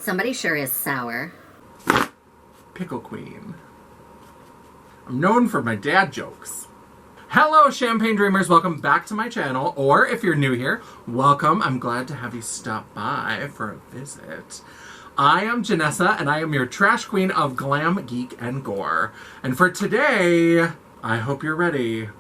Somebody sure is sour. Pickle Queen. I'm known for my dad jokes. Hello, Champagne Dreamers. Welcome back to my channel. Or if you're new here, welcome. I'm glad to have you stop by for a visit. I am Janessa, and I am your trash queen of glam, geek, and gore. And for today, I hope you're ready.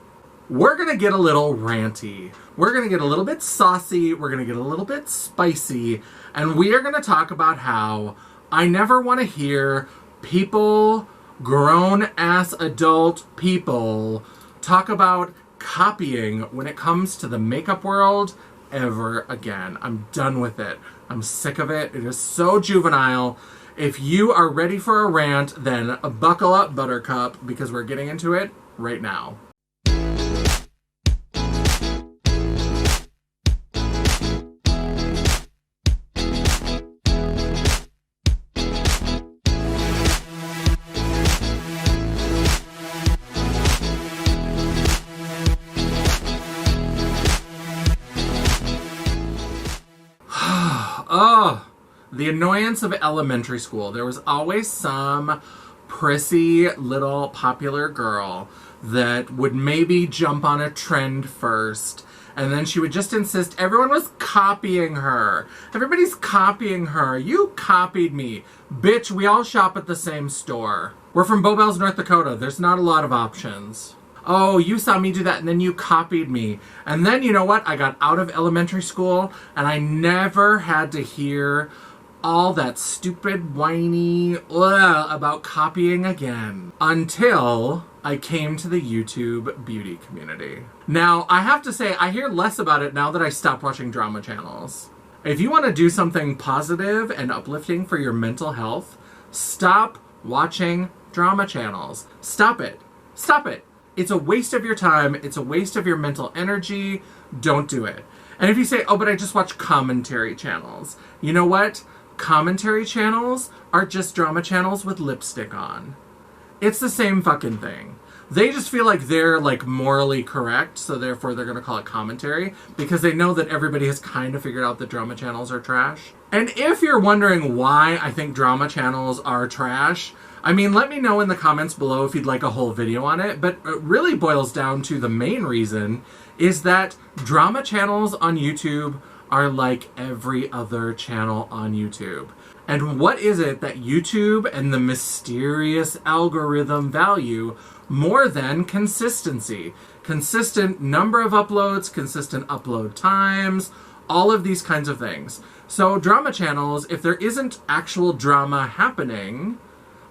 We're gonna get a little ranty. We're gonna get a little bit saucy. We're gonna get a little bit spicy. And we are gonna talk about how I never want to hear people, grown-ass adult people, talk about copying when it comes to the makeup world ever again. I'm done with it. I'm sick of it. It is so juvenile. If you are ready for a rant, then buckle up, Buttercup, because we're getting into it right now. Oh, the annoyance of elementary school. There was always some prissy little popular girl that would maybe jump on a trend first, and then she would just insist everyone was copying her. Everybody's copying her. You copied me. Bitch, we all shop at the same store. We're from Bowbells, North Dakota. There's not a lot of options. Oh, you saw me do that, and then you copied me. And then, you know what? I got out of elementary school, and I never had to hear all that stupid, whiny about copying again. Until I came to the YouTube beauty community. Now, I have to say, I hear less about it now that I stopped watching drama channels. If you want to do something positive and uplifting for your mental health, stop watching drama channels. Stop it. Stop it. It's a waste of your time. It's a waste of your mental energy. Don't do it. And if you say, oh, but I just watch commentary channels. You know what? Commentary channels are just drama channels with lipstick on. It's the same fucking thing. They just feel like they're like morally correct, so therefore they're going to call it commentary because they know that everybody has kind of figured out that drama channels are trash. And if you're wondering why I think drama channels are trash, I mean, let me know in the comments below if you'd like a whole video on it, but it really boils down to the main reason is that drama channels on YouTube are like every other channel on YouTube. And what is it that YouTube and the mysterious algorithm value more than consistency? Consistent number of uploads, consistent upload times, all of these kinds of things. So drama channels, if there isn't actual drama happening,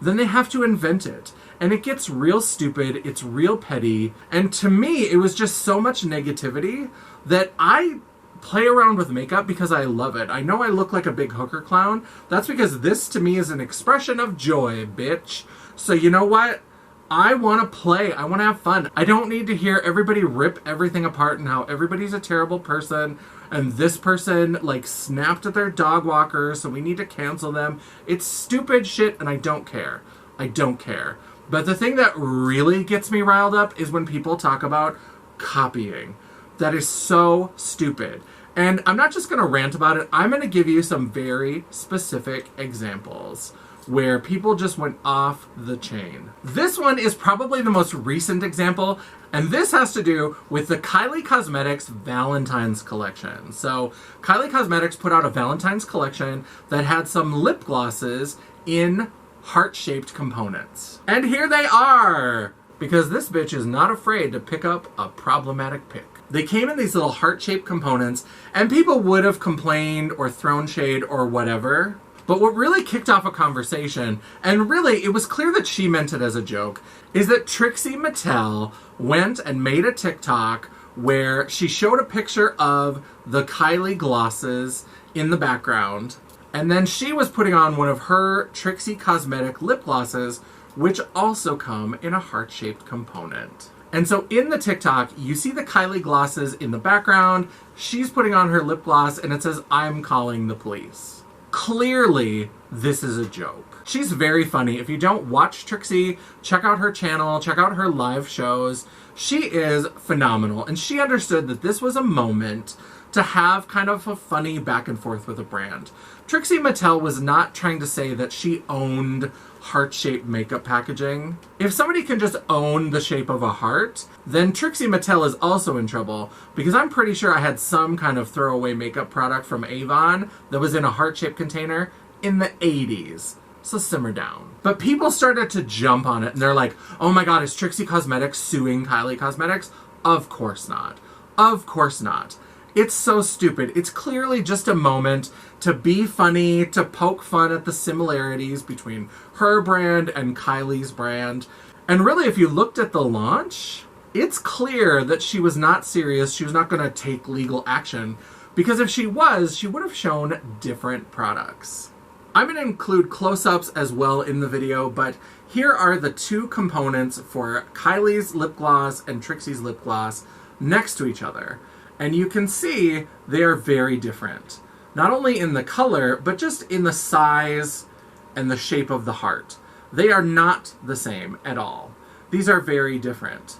then they have to invent it. And it gets real stupid, it's real petty, and to me, it was just so much negativity that I play around with makeup because I love it. I know I look like a big hooker clown. That's because this, to me, is an expression of joy, bitch. So you know what? I want to play. I want to have fun. I don't need to hear everybody rip everything apart and how everybody's a terrible person and this person like snapped at their dog walker, so we need to cancel them. It's stupid shit and I don't care. I don't care. But the thing that really gets me riled up is when people talk about copying. That is so stupid. And I'm not just going to rant about it. I'm going to give you some very specific examples where people just went off the chain. This one is probably the most recent example, and this has to do with the Kylie Cosmetics Valentine's collection. So Kylie Cosmetics put out a Valentine's collection that had some lip glosses in heart-shaped components. And here they are! Because this bitch is not afraid to pick up a problematic pic. They came in these little heart-shaped components, and people would have complained or thrown shade or whatever. But what really kicked off a conversation, and really it was clear that she meant it as a joke, is that Trixie went and made a TikTok where she showed a picture of the Kylie glosses in the background, and then she was putting on one of her Trixie Cosmetic lip glosses, which also come in a heart-shaped component. And so in the TikTok, you see the Kylie glosses in the background, she's putting on her lip gloss, and it says, "I'm calling the police." Clearly, this is a joke. She's very funny. If you don't watch Trixie, check out her channel, check out her live shows. She is phenomenal, and she understood that this was a moment to have kind of a funny back and forth with a brand. Trixie Mattel was not trying to say that she owned heart-shaped makeup packaging. If somebody can just own the shape of a heart, then Trixie Mattel is also in trouble, because I'm pretty sure I had some kind of throwaway makeup product from Avon that was in a heart-shaped container in the 80s. So simmer down. But people started to jump on it, and they're like, oh my god, is Trixie Cosmetics suing Kylie Cosmetics? Of course not. Of course not. It's so stupid. It's clearly just a moment to be funny, to poke fun at the similarities between her brand and Kylie's brand. And really, if you looked at the launch, it's clear that she was not serious. She was not going to take legal action, because if she was, she would have shown different products. I'm going to include close-ups as well in the video, but here are the two components for Kylie's lip gloss and Trixie's lip gloss next to each other. And you can see they are very different. Not only in the color, but just in the size and the shape of the heart. They are not the same at all. These are very different.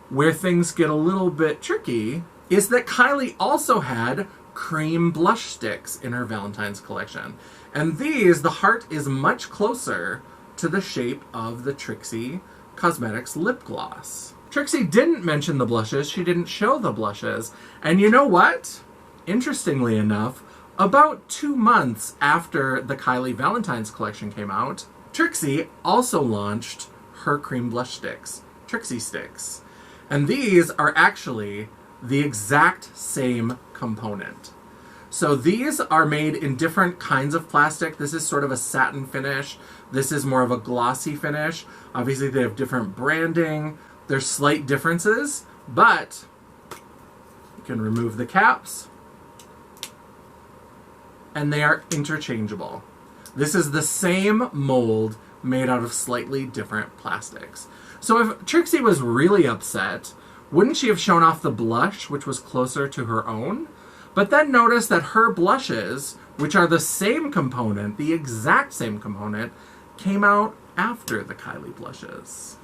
Where things get a little bit tricky is that Kylie also had cream blush sticks in her Valentine's collection. And these, the heart is much closer to the shape of the Trixie Cosmetics lip gloss. Trixie didn't mention the blushes. She didn't show the blushes. And you know what? Interestingly enough, about 2 months after the Kylie Valentine's collection came out, Trixie also launched her cream blush sticks, Trixie Sticks. And these are actually the exact same component. So these are made in different kinds of plastic. This is sort of a satin finish. This is more of a glossy finish. Obviously, they have different branding. There's slight differences, but you can remove the caps, and they are interchangeable. This is the same mold made out of slightly different plastics. So if Trixie was really upset, wouldn't she have shown off the blush, which was closer to her own? But then notice that her blushes, which are the same component, the exact same component, came out after the Kylie blushes.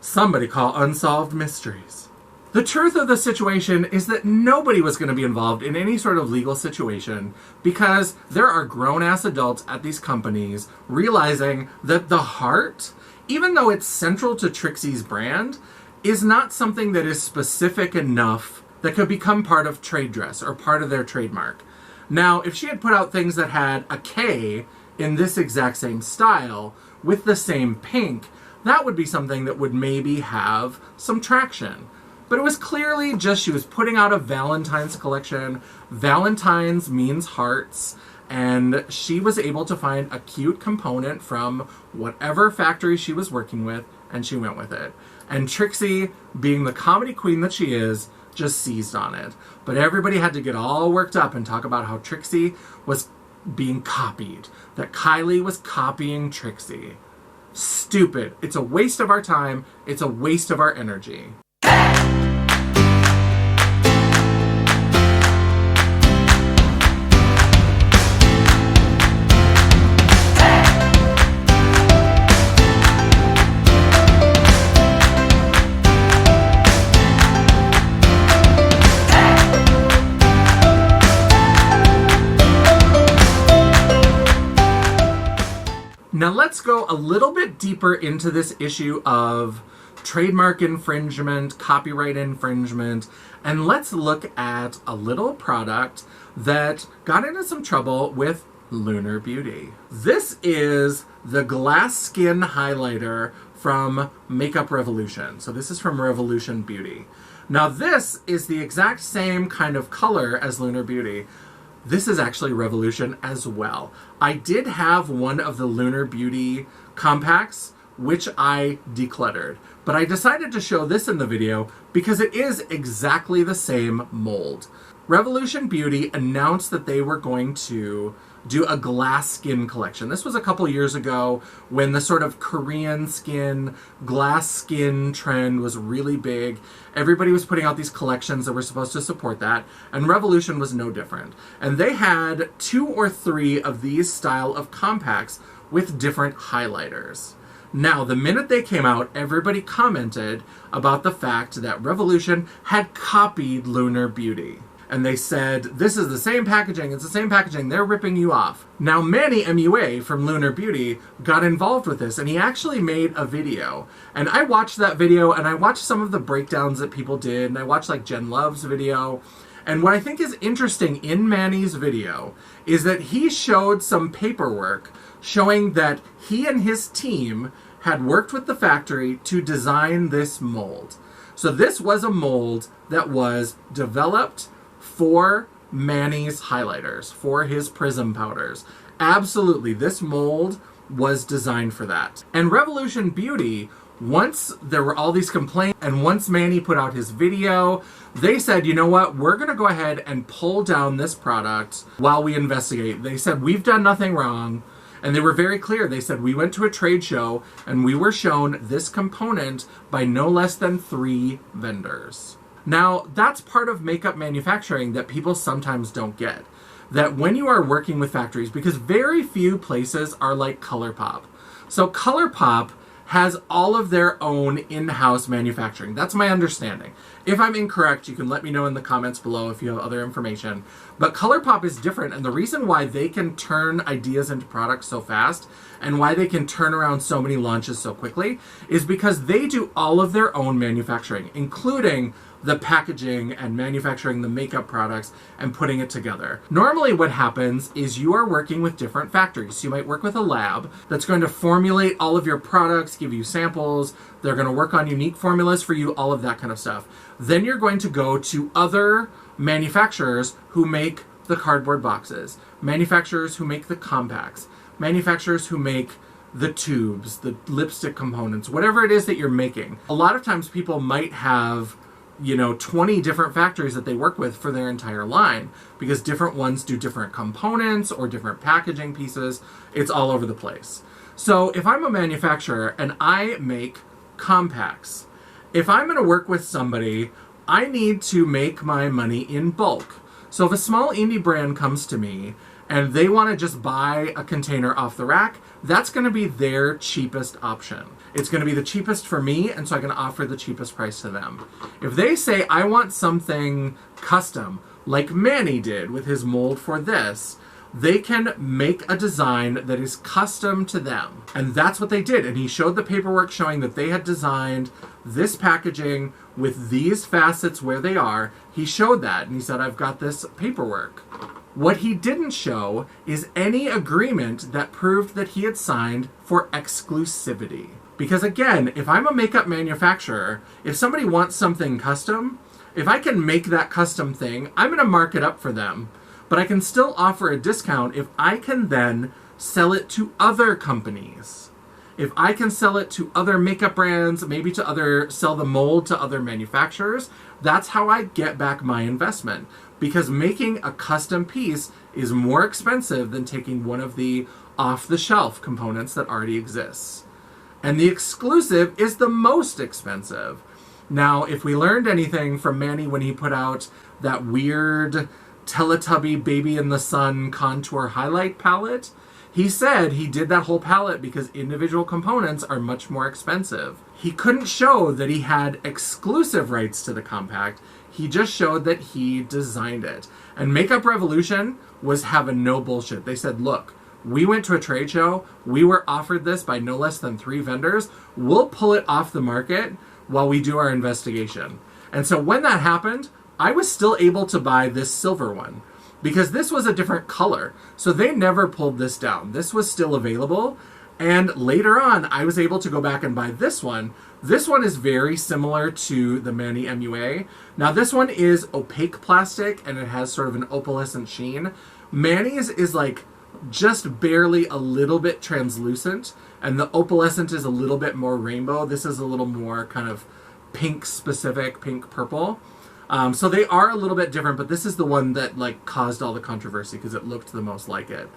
Somebody call Unsolved Mysteries. The truth of the situation is that nobody was going to be involved in any sort of legal situation, because there are grown-ass adults at these companies realizing that the heart, even though it's central to Trixie's brand, is not something that is specific enough that could become part of trade dress or part of their trademark. Now, if she had put out things that had a K in this exact same style with the same pink, that would be something that would maybe have some traction. But it was clearly just she was putting out a Valentine's collection. Valentine's means hearts, and she was able to find a cute component from whatever factory she was working with, and she went with it. And Trixie, being the comedy queen that she is, just seized on it. But everybody had to get all worked up and talk about how Trixie was being copied, that Kylie was copying Trixie. Stupid. It's a waste of our time. It's a waste of our energy. Now let's go a little bit deeper into this issue of trademark infringement, copyright infringement, and let's look at a little product that got into some trouble with Lunar Beauty. This is the Glass Skin Highlighter from Makeup Revolution. So this is from Revolution Beauty. Now this is the exact same kind of color as Lunar Beauty. This is actually Revolution as well. I did have one of the Lunar Beauty compacts, which I decluttered. But I decided to show this in the video because it is exactly the same mold. Revolution Beauty announced that they were going to do a glass skin collection. This was a couple years ago when the sort of Korean skin, glass skin trend was really big. Everybody was putting out these collections that were supposed to support that, and Revolution was no different. And they had 2 or 3 of these style of compacts with different highlighters. Now, the minute they came out, everybody commented about the fact that Revolution had copied Lunar Beauty. and they said, this is the same packaging, it's the same packaging, they're ripping you off. Now Manny MUA from Lunar Beauty got involved with this, and he actually made a video. And I watched that video, and I watched some of the breakdowns that people did, and I watched like Jen Luv's video. And what I think is interesting in Manny's video is that he showed some paperwork showing that he and his team had worked with the factory to design this mold. So this was a mold that was developed for Manny's highlighters, for his prism powders. Absolutely, this mold was designed for that. And Revolution Beauty, once there were all these complaints, and once Manny put out his video, they said, you know what, we're going to go ahead and pull down this product while we investigate. They said, we've done nothing wrong. And they were very clear. They said, we went to a trade show and we were shown this component by no less than 3 vendors. Now, that's part of makeup manufacturing that people sometimes don't get. That when you are working with factories, because very few places are like ColourPop. So ColourPop has all of their own in-house manufacturing. That's my understanding. If I'm incorrect, you can let me know in the comments below if you have other information. But ColourPop is different, and the reason why they can turn ideas into products so fast and why they can turn around so many launches so quickly is because they do all of their own manufacturing, including the packaging and manufacturing the makeup products and putting it together. Normally what happens is you are working with different factories. So you might work with a lab that's going to formulate all of your products, give you samples, they're going to work on unique formulas for you, all of that kind of stuff. Then you're going to go to other manufacturers who make the cardboard boxes, manufacturers who make the compacts, manufacturers who make the tubes, the lipstick components, whatever it is that you're making. A lot of times people might have 20 different factories that they work with for their entire line because different ones do different components or different packaging pieces. It's all over the place. So if I'm a manufacturer and I make compacts, if I'm going to work with somebody, I need to make my money in bulk. So if a small indie brand comes to me and they want to just buy a container off the rack, that's going to be their cheapest option. It's going to be the cheapest for me, and so I can offer the cheapest price to them. If they say, I want something custom, like Manny did with his mold for this, they can make a design that is custom to them. And that's what they did. And he showed the paperwork showing that they had designed this packaging with these facets where they are. He showed that, and he said, I've got this paperwork. What he didn't show is any agreement that proved that he had signed for exclusivity. Because again, if I'm a makeup manufacturer, if somebody wants something custom, if I can make that custom thing, I'm going to mark it up for them. But I can still offer a discount if I can then sell it to other companies. If I can sell it to other makeup brands, maybe sell the mold to other manufacturers, that's how I get back my investment. Because making a custom piece is more expensive than taking one of the off-the-shelf components that already exists. And the exclusive is the most expensive. Now, if we learned anything from Manny when he put out that weird Teletubby Baby in the Sun contour highlight palette, he said he did that whole palette because individual components are much more expensive. He couldn't show that he had exclusive rights to the compact. He just showed that he designed it. And Makeup Revolution was having no bullshit. They said, look, we went to a trade show. We were offered this by no less than 3 vendors. We'll pull it off the market while we do our investigation. And so when that happened, I was still able to buy this silver one because this was a different color. So they never pulled this down. This was still available. And later on, I was able to go back and buy this one. This one is very similar to the Manny MUA. Now this one is opaque plastic and it has sort of an opalescent sheen. Manny's is like just barely a little bit translucent, and the opalescent is a little bit more rainbow. This is a little more kind of pink specific, pink purple. So they are a little bit different, but this is the one that like caused all the controversy because it looked the most like it.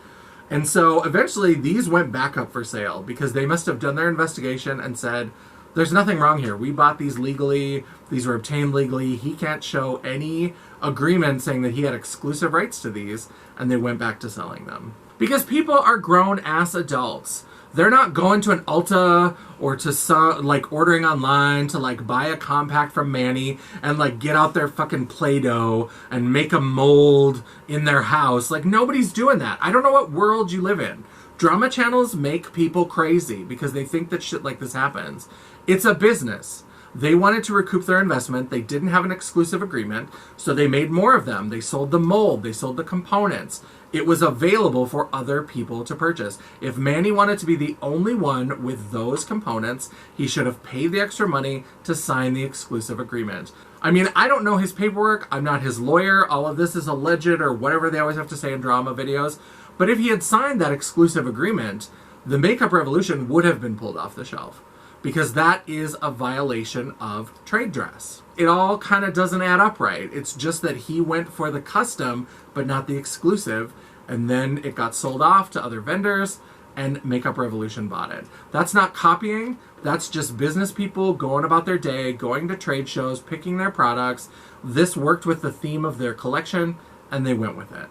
And so eventually these went back up for sale because they must have done their investigation and said, there's nothing wrong here. We bought these legally. These were obtained legally. He can't show any agreement saying that he had exclusive rights to these, and they went back to selling them. Because people are grown-ass adults. They're not going to an Ulta or to some, like, ordering online to, like, buy a compact from Manny and, like, get out their fucking Play-Doh and make a mold in their house. Like, nobody's doing that. I don't know what world you live in. Drama channels make people crazy because they think that shit like this happens. It's a business. They wanted to recoup their investment. They didn't have an exclusive agreement, so they made more of them. They sold the mold. They sold the components. It was available for other people to purchase. If Manny wanted to be the only one with those components, he should have paid the extra money to sign the exclusive agreement. I mean, I don't know his paperwork. I'm not his lawyer. All of this is alleged or whatever they always have to say in drama videos. But if he had signed that exclusive agreement, the makeup revolution would have been pulled off the shelf, because that is a violation of trade dress. It all kind of doesn't add up right. It's just that he went for the custom, but not the exclusive, and then it got sold off to other vendors, and Makeup Revolution bought it. That's not copying. That's just business people going about their day, going to trade shows, picking their products. This worked with the theme of their collection, and they went with it.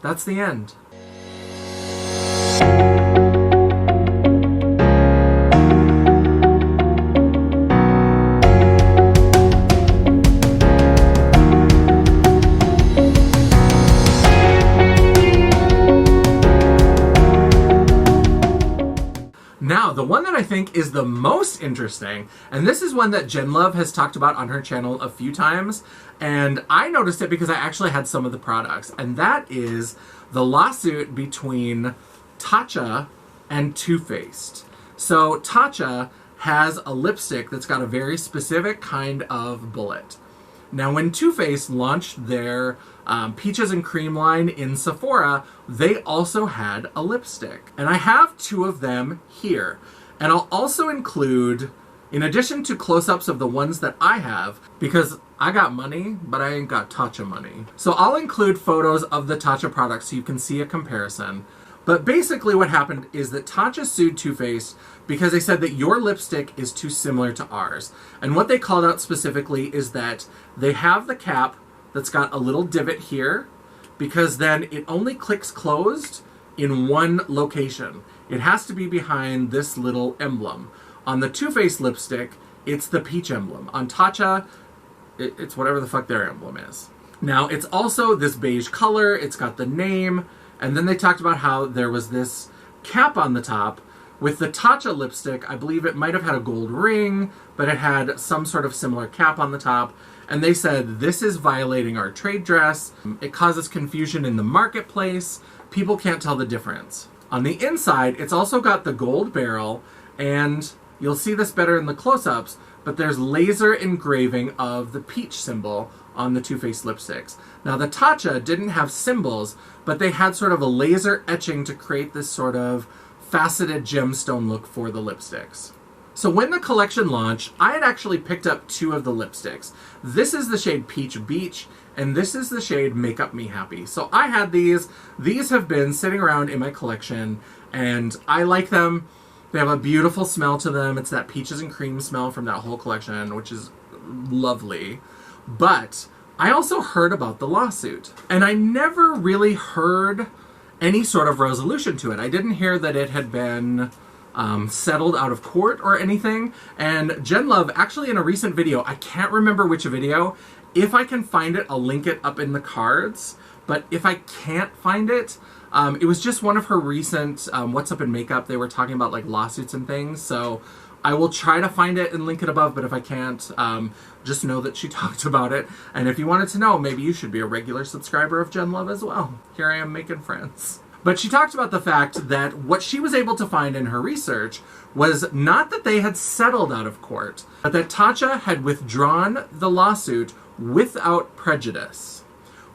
That's the end. Now, the one that I think is the most interesting, and this is one that Jen Luv has talked about on her channel a few times, and I noticed it because I actually had some of the products, and that is the lawsuit between Tatcha and Too Faced. So Tatcha has a lipstick that's got a very specific kind of bullet. Now, when Too Faced launched their Peaches and Cream line in Sephora, they also had a lipstick. And I have two of them here. And I'll also include, in addition to close-ups of the ones that I have, because I got money, but I ain't got Tatcha money. So I'll include photos of the Tatcha products so you can see a comparison. But basically what happened is that Tatcha sued Too Faced because they said that your lipstick is too similar to ours. And what they called out specifically is that they have the cap that's got a little divot here, because then it only clicks closed in one location. It has to be behind this little emblem. On the Too Faced lipstick, it's the peach emblem. On Tatcha, it's whatever the fuck their emblem is. Now, it's also this beige color, it's got the name, and then they talked about how there was this cap on the top. With the Tatcha lipstick, I believe it might have had a gold ring, but it had some sort of similar cap on the top. And they said, this is violating our trade dress. It causes confusion in the marketplace. People can't tell the difference. On the inside, it's also got the gold barrel, and you'll see this better in the close-ups, but there's laser engraving of the peach symbol on the Too Faced lipsticks. Now, the Tatcha didn't have symbols, but they had sort of a laser etching to create this sort of faceted gemstone look for the lipsticks. So when the collection launched, I had actually picked up two of the lipsticks. This is the shade Peach Beach, and this is the shade Make Up Me Happy. So I had these. These have been sitting around in my collection, and I like them. They have a beautiful smell to them. It's that peaches and cream smell from that whole collection, which is lovely. But I also heard about the lawsuit, and I never really heard any sort of resolution to it. I didn't hear that it had been settled out of court or anything. And Jen Luv, actually in a recent video, I can't remember which video, if I can find it, I'll link it up in the cards. But if I can't find it, it was just one of her recent What's Up in Makeup. They were talking about like lawsuits and things. So I will try to find it and link it above, but if I can't, just know that she talked about it. And if you wanted to know, maybe you should be a regular subscriber of Jen Luv as well. Here I am making friends. But she talked about the fact that what she was able to find in her research was not that they had settled out of court, but that Tatcha had withdrawn the lawsuit without prejudice.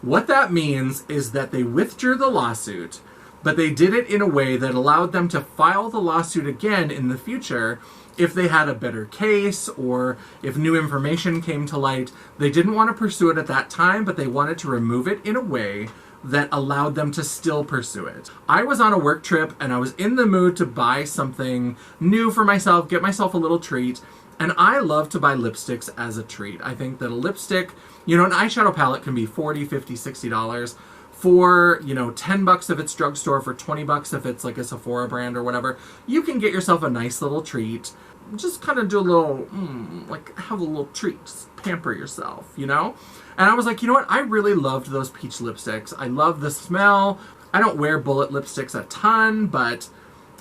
What that means is that they withdrew the lawsuit, but they did it in a way that allowed them to file the lawsuit again in the future if they had a better case or if new information came to light. They didn't want to pursue it at that time, but they wanted to remove it in a way that allowed them to still pursue it. I was on a work trip and I was in the mood to buy something new for myself, get myself a little treat, and I love to buy lipsticks as a treat. I think that a lipstick, you know, an eyeshadow palette can be $40, $50, $60. for, $10 if it's drugstore, for $20 if it's like a Sephora brand or whatever, you can get yourself a nice little treat. Just kind of do a little, have a little treat. Just pamper yourself, And I was like, you know what? I really loved those peach lipsticks. I love the smell. I don't wear bullet lipsticks a ton, but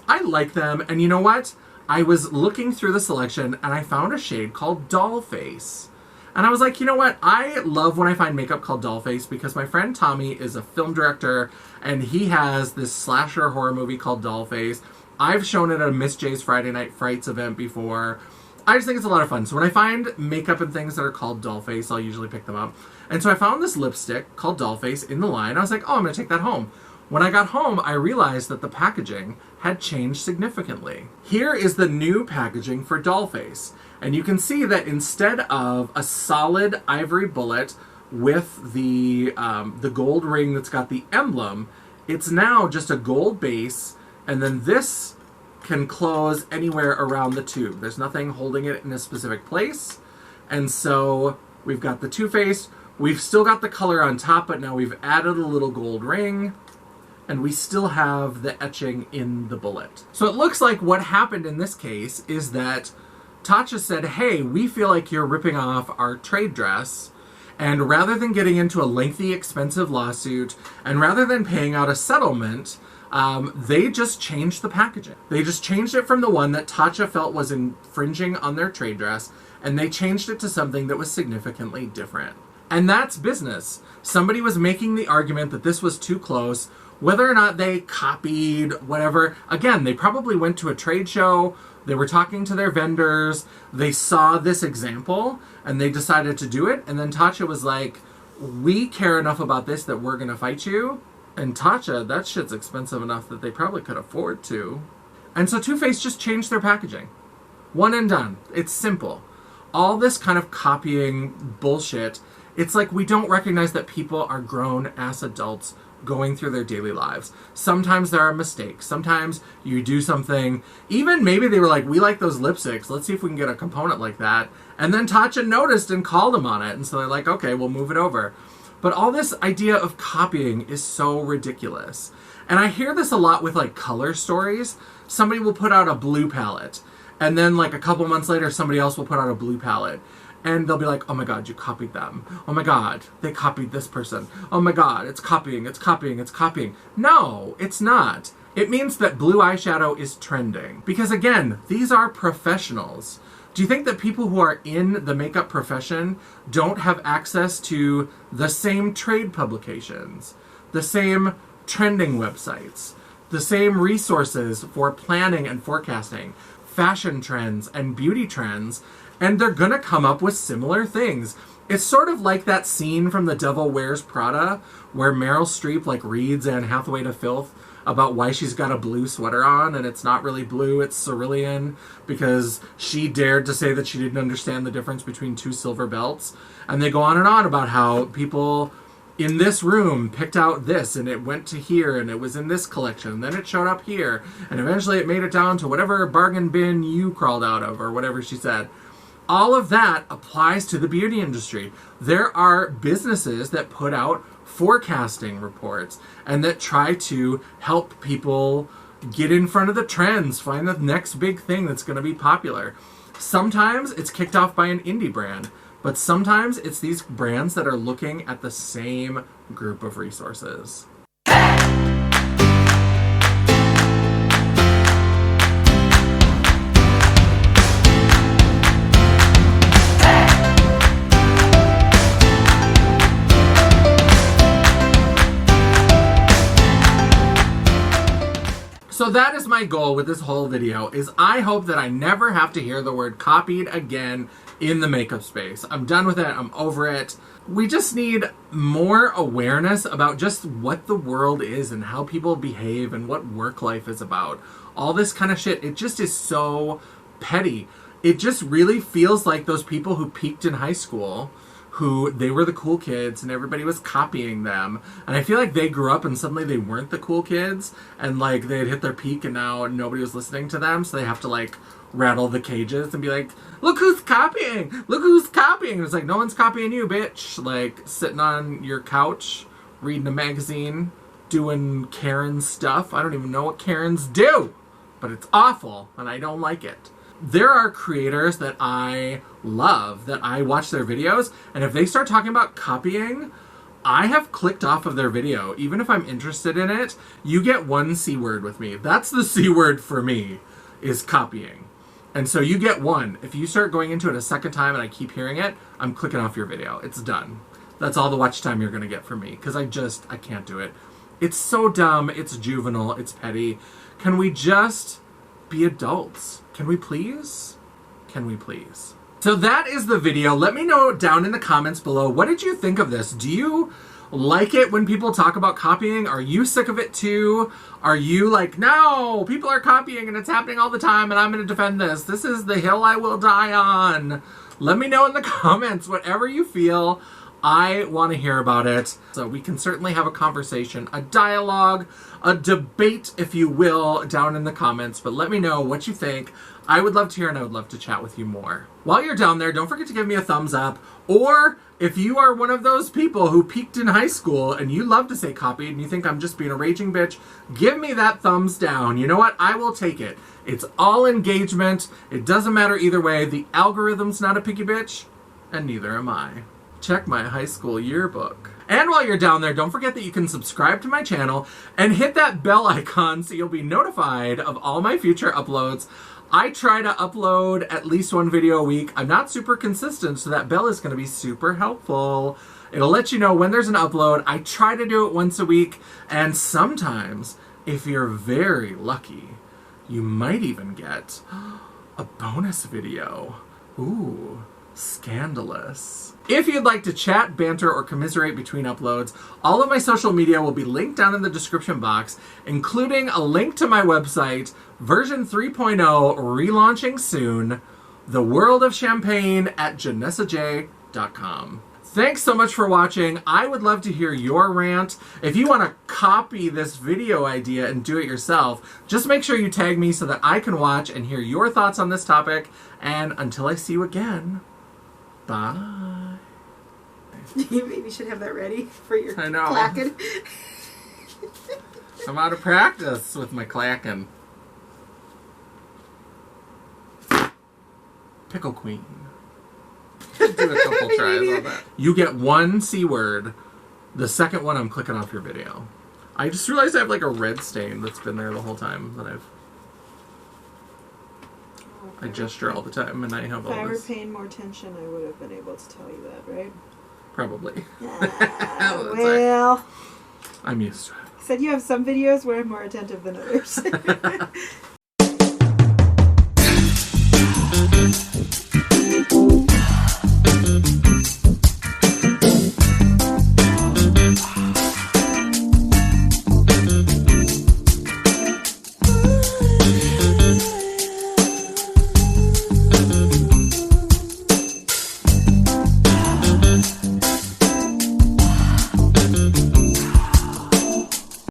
I like them. And you know what? I was looking through the selection and I found a shade called Dollface. And I was like, you know what? I love when I find makeup called Dollface because my friend Tommy is a film director and he has this slasher horror movie called Dollface. I've shown it at a Miss J's Friday Night Frights event before. I just think it's a lot of fun. So when I find makeup and things that are called Dollface, I'll usually pick them up. And so I found this lipstick called Dollface in the line. I was like, oh, I'm going to take that home. When I got home, I realized that the packaging had changed significantly. Here is the new packaging for Dollface. And you can see that instead of a solid ivory bullet with the gold ring that's got the emblem, it's now just a gold base, and then this can close anywhere around the tube. There's nothing holding it in a specific place. And so we've got the Too Faced. We've still got the color on top, but now we've added a little gold ring. And we still have the etching in the bullet. So it looks like what happened in this case is that Tatcha said, hey, we feel like you're ripping off our trade dress. And rather than getting into a lengthy, expensive lawsuit, and rather than paying out a settlement, they just changed the packaging. They just changed it from the one that Tatcha felt was infringing on their trade dress, and they changed it to something that was significantly different. And that's business. Somebody was making the argument that this was too close. Whether or not they copied, whatever, again, they probably went to a trade show, they were talking to their vendors, they saw this example, and they decided to do it, and then Tatcha was like, we care enough about this that we're gonna fight you, and Tatcha, that shit's expensive enough that they probably could afford to. And so Too Faced just changed their packaging. One and done. It's simple. All this kind of copying bullshit, it's like we don't recognize that people are grown-ass adults going through their daily lives. Sometimes there are mistakes. Sometimes you do something, even maybe they were like, we like those lipsticks, let's see if we can get a component like that. And then Tatcha noticed and called them on it. And so they're like, okay, we'll move it over. But all this idea of copying is so ridiculous. And I hear this a lot with like color stories. Somebody will put out a blue palette. And then like a couple months later, somebody else will put out a blue palette. And they'll be like, oh my god, you copied them. Oh my god, they copied this person. Oh my god, it's copying, it's copying, it's copying. No, it's not. It means that blue eyeshadow is trending. Because again, these are professionals. Do you think that people who are in the makeup profession don't have access to the same trade publications, the same trending websites, the same resources for planning and forecasting, fashion trends and beauty trends, and they're gonna come up with similar things? It's sort of like that scene from The Devil Wears Prada where Meryl Streep like reads Anne Hathaway to filth about why she's got a blue sweater on, and it's not really blue, it's cerulean, because she dared to say that she didn't understand the difference between two silver belts. And they go on and on about how people in this room picked out this, and it went to here, and it was in this collection, and then it showed up here, and eventually it made it down to whatever bargain bin you crawled out of, or whatever she said. All of that applies to the beauty industry. There are businesses that put out forecasting reports and that try to help people get in front of the trends, find the next big thing that's going to be popular. Sometimes it's kicked off by an indie brand, but sometimes it's these brands that are looking at the same group of resources. So that is my goal with this whole video, is I hope that I never have to hear the word copied again in the makeup space. I'm done with it. I'm over it. We just need more awareness about just what the world is and how people behave and what work life is about. All this kind of shit, it just is so petty. It just really feels like those people who peaked in high school, who they were the cool kids and everybody was copying them. And I feel like they grew up and suddenly they weren't the cool kids and like they had hit their peak and now nobody was listening to them. So they have to like rattle the cages and be like, look who's copying! Look who's copying! And it's like, no one's copying you, bitch. Like sitting on your couch reading a magazine, doing Karen stuff. I don't even know what Karens do, but it's awful and I don't like it. There are creators that I love, that I watch their videos, and if they start talking about copying, I have clicked off of their video. Even if I'm interested in it, you get one C word with me. That's the C word for me, is copying. And so you get one. If you start going into it a second time and I keep hearing it, I'm clicking off your video. It's done. That's all the watch time you're going to get from me, because I can't do it. It's so dumb. It's juvenile. It's petty. Can we just be adults? Can we please? Can we please? So that is the video. Let me know down in the comments below, what did you think of this? Do you like it when people talk about copying? Are you sick of it too? Are you like, no, people are copying and it's happening all the time and I'm going to defend this. This is the hill I will die on. Let me know in the comments, whatever you feel. I want to hear about it. So we can certainly have a conversation, a dialogue, a debate, if you will, down in the comments. But let me know what you think. I would love to hear and I would love to chat with you more. While you're down there, don't forget to give me a thumbs up. Or if you are one of those people who peaked in high school and you love to say copied and you think I'm just being a raging bitch, give me that thumbs down. You know what? I will take it. It's all engagement. It doesn't matter either way. The algorithm's not a picky bitch, and neither am I. Check my high school yearbook. And while you're down there, don't forget that you can subscribe to my channel and hit that bell icon so you'll be notified of all my future uploads. I try to upload at least one video a week. I'm not super consistent, so that bell is going to be super helpful. It'll let you know when there's an upload. I try to do it once a week, and sometimes, if you're very lucky, you might even get a bonus video. Ooh, scandalous. If you'd like to chat, banter, or commiserate between uploads, all of my social media will be linked down in the description box, including a link to my website, version 3.0, relaunching soon, The World of Champagne at janessaj.com. Thanks so much for watching. I would love to hear your rant. If you want to copy this video idea and do it yourself, just make sure you tag me so that I can watch and hear your thoughts on this topic. And until I see you again, bye. You maybe should have that ready for your I know. clacking. I'm out of practice with my clacking. Pickle Queen. Do a couple tries on that. You get one C word. The second one, I'm clicking off your video. I just realized I have like a red stain that's been there the whole time that I gesture all the time, and I have all this. If I were paying more attention, I would have been able to tell you that, right? Probably. Well, I'm used to it. Said you have some videos where I'm more attentive than others.